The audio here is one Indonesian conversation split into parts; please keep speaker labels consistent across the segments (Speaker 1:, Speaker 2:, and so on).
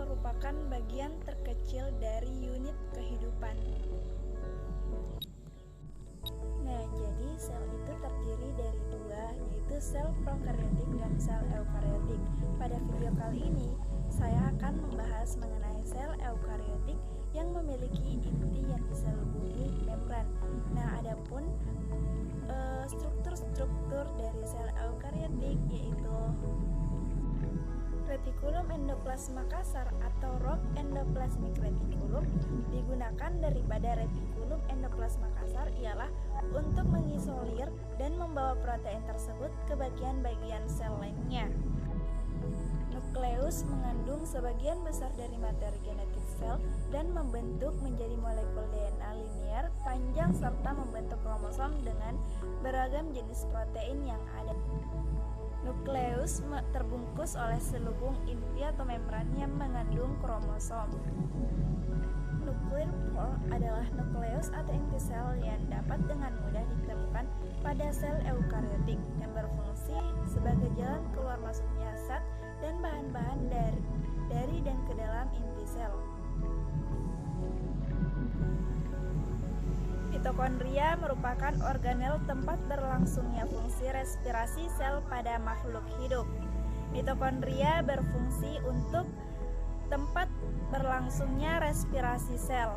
Speaker 1: merupakan bagian terkecil dari unit kehidupan. Nah, jadi sel itu terdiri dari dua, yaitu sel prokaryotik dan sel eukaryotik. Pada video kali ini, saya akan membahas mengenai sel eukaryotik yang memiliki inti yang diselubungi membran. Nah, adapun struktur-struktur dari sel eukaryotik yaitu retikulum endoplasma kasar atau rock endoplasmic reticulum. Digunakan daripada retikulum endoplasma kasar ialah untuk mengisolir dan membawa protein tersebut ke bagian-bagian sel lainnya. Nukleus mengandung sebagian besar dari materi genetik sel dan membentuk menjadi molekul DNA linear panjang serta membentuk kromosom dengan beragam jenis protein yang ada. Nukleus terbungkus oleh selubung inti atau membran yang mengandung kromosom. Nuclear pore adalah nukleus atau inti sel yang dapat dengan mudah ditemukan pada sel eukaryotik yang berfungsi sebagai jalan keluar masuknya zat dan bahan-bahan dari dan ke dalam inti sel. Mitokondria merupakan organel tempat berlangsungnya fungsi respirasi sel pada makhluk hidup. Mitokondria berfungsi untuk tempat berlangsungnya respirasi sel.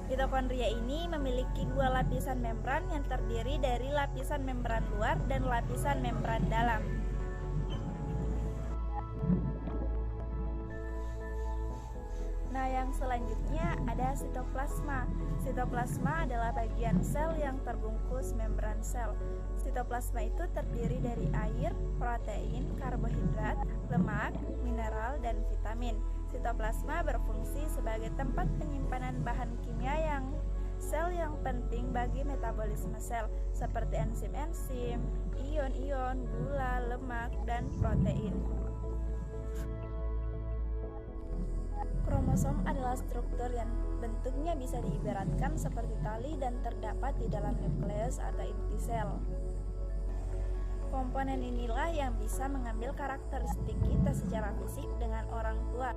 Speaker 1: Mitokondria ini memiliki dua lapisan membran yang terdiri dari lapisan membran luar dan lapisan membran dalam. Nah, yang selanjutnya ada sitoplasma. Sitoplasma adalah bagian sel yang terbungkus membran sel. Sitoplasma itu terdiri dari air, protein, karbohidrat, lemak, mineral, dan vitamin. Sitoplasma berfungsi sebagai tempat penyimpanan bahan kimia sel yang penting bagi metabolisme sel, seperti enzim-enzim, ion-ion, gula, lemak, dan protein. Kromosom adalah struktur yang bentuknya bisa diibaratkan seperti tali dan terdapat di dalam nukleus atau inti sel. Komponen inilah yang bisa mengambil karakteristik kita secara fisik dengan orang tua.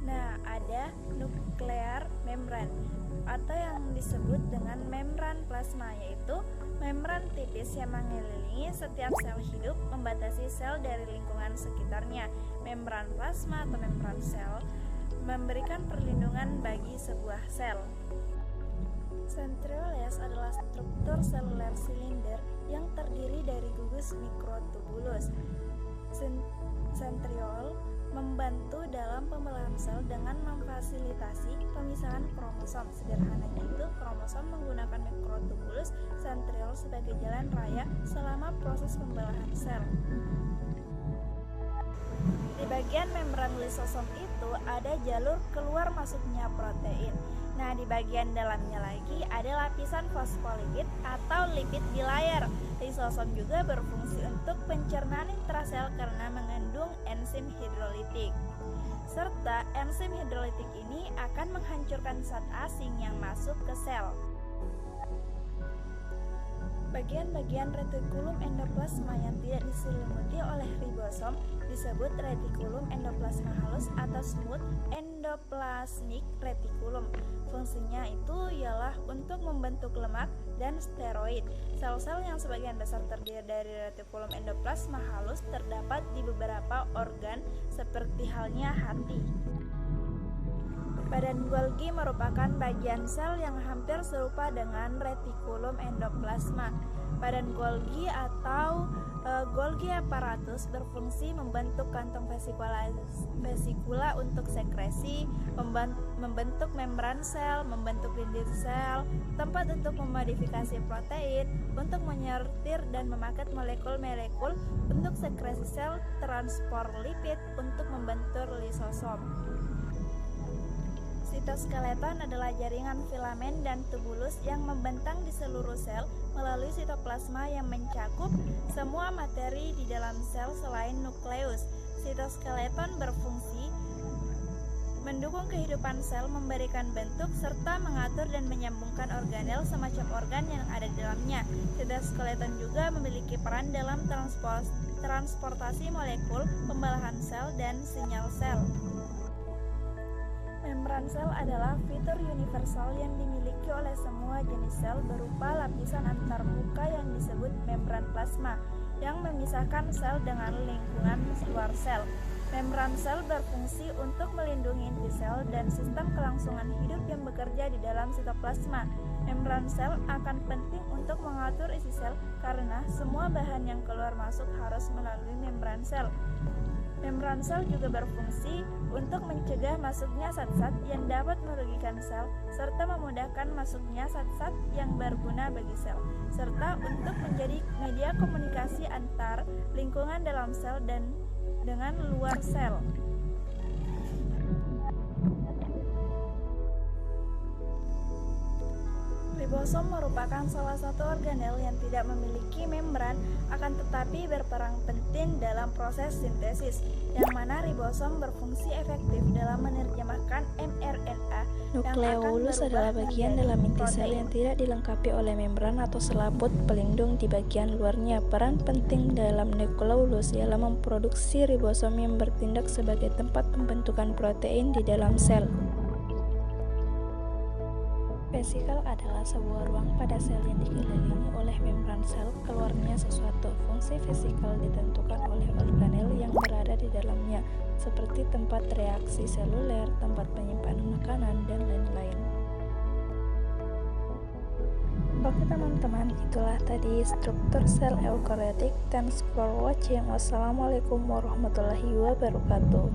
Speaker 1: Nah, ada nuklear membran atau yang disebut dengan membran plasma, yaitu membran tipis yang mengelilingi setiap sel hidup membatasi sel dari lingkungan sekitarnya. Membran plasma atau membran sel memberikan perlindungan bagi sebuah sel. Centrioles adalah struktur seluler silinder yang terdiri dari gugus mikrotubulus. Centriole membantu dalam pembelahan sel dengan memfasilitasi pemisahan kromosom. Sederhananya itu, kromosom menggunakan mikrotubulus centriole sebagai jalan raya selama proses pembelahan sel. Di bagian membran lisosom itu ada jalur keluar masuknya protein. Nah, di bagian dalamnya lagi ada lapisan fosfolipid atau lipid bilayer. Lisosom juga berfungsi untuk pencernaan intrasel karena mengandung enzim hidrolitik. Serta enzim hidrolitik ini akan menghancurkan zat asing yang masuk ke sel. Bagian-bagian retikulum endoplasma yang tidak diselimuti oleh ribosom disebut retikulum endoplasma halus atau smooth endoplasmic reticulum. Fungsinya itu ialah untuk membentuk lemak dan steroid. Sel-sel yang sebagian besar terdiri dari retikulum endoplasma halus terdapat di beberapa organ seperti halnya hati. Badan Golgi merupakan bagian sel yang hampir serupa dengan retikulum endoplasma. Badan Golgi atau Golgi apparatus berfungsi membentuk kantong vesikula untuk sekresi, membentuk membran sel, membentuk dinding sel, tempat untuk memodifikasi protein, untuk menyortir dan memaket molekul-molekul untuk sekresi sel, transport lipid untuk membentuk lisosom. Sitoskeleton adalah jaringan filamen dan tubulus yang membentang di seluruh sel melalui sitoplasma yang mencakup semua materi di dalam sel selain nukleus. Sitoskeleton berfungsi mendukung kehidupan sel, memberikan bentuk, serta mengatur dan menyambungkan organel semacam organ yang ada di dalamnya. Sitoskeleton juga memiliki peran dalam transportasi molekul, pembelahan sel, dan sinyal sel. Membran sel adalah fitur universal yang dimiliki oleh semua jenis sel berupa lapisan antarmuka yang disebut membran plasma yang memisahkan sel dengan lingkungan luar sel. Membran sel berfungsi untuk melindungi inti sel dan sistem kelangsungan hidup yang bekerja di dalam sitoplasma. Membran sel akan penting untuk mengatur isi sel karena semua bahan yang keluar masuk harus melalui membran sel. Membran sel juga berfungsi untuk mencegah masuknya zat-zat yang dapat merugikan sel, serta memudahkan masuknya zat-zat yang berguna bagi sel, serta untuk menjadi media komunikasi antar lingkungan dalam sel dan dengan luar sel. Ribosom merupakan salah satu organel yang tidak memiliki membran, akan tetapi berperan penting dalam proses sintesis, yang mana ribosom berfungsi efektif dalam menerjemahkan mRNA.
Speaker 2: Nukleolus adalah bagian dalam inti sel yang tidak dilengkapi oleh membran atau selaput pelindung di bagian luarnya. Peran penting dalam nukleolus ialah memproduksi ribosom yang bertindak sebagai tempat pembentukan protein di dalam sel. Vesikel adalah sebuah ruang pada sel yang dikelilingi oleh membran sel. Keluarnya sesuatu. Fungsi vesikel ditentukan oleh organel yang berada di dalamnya, seperti tempat reaksi seluler, tempat penyimpanan makanan, dan lain-lain. Oke teman-teman, itulah tadi struktur sel eukariotik. Thanks for watching. Wassalamualaikum warahmatullahi wabarakatuh.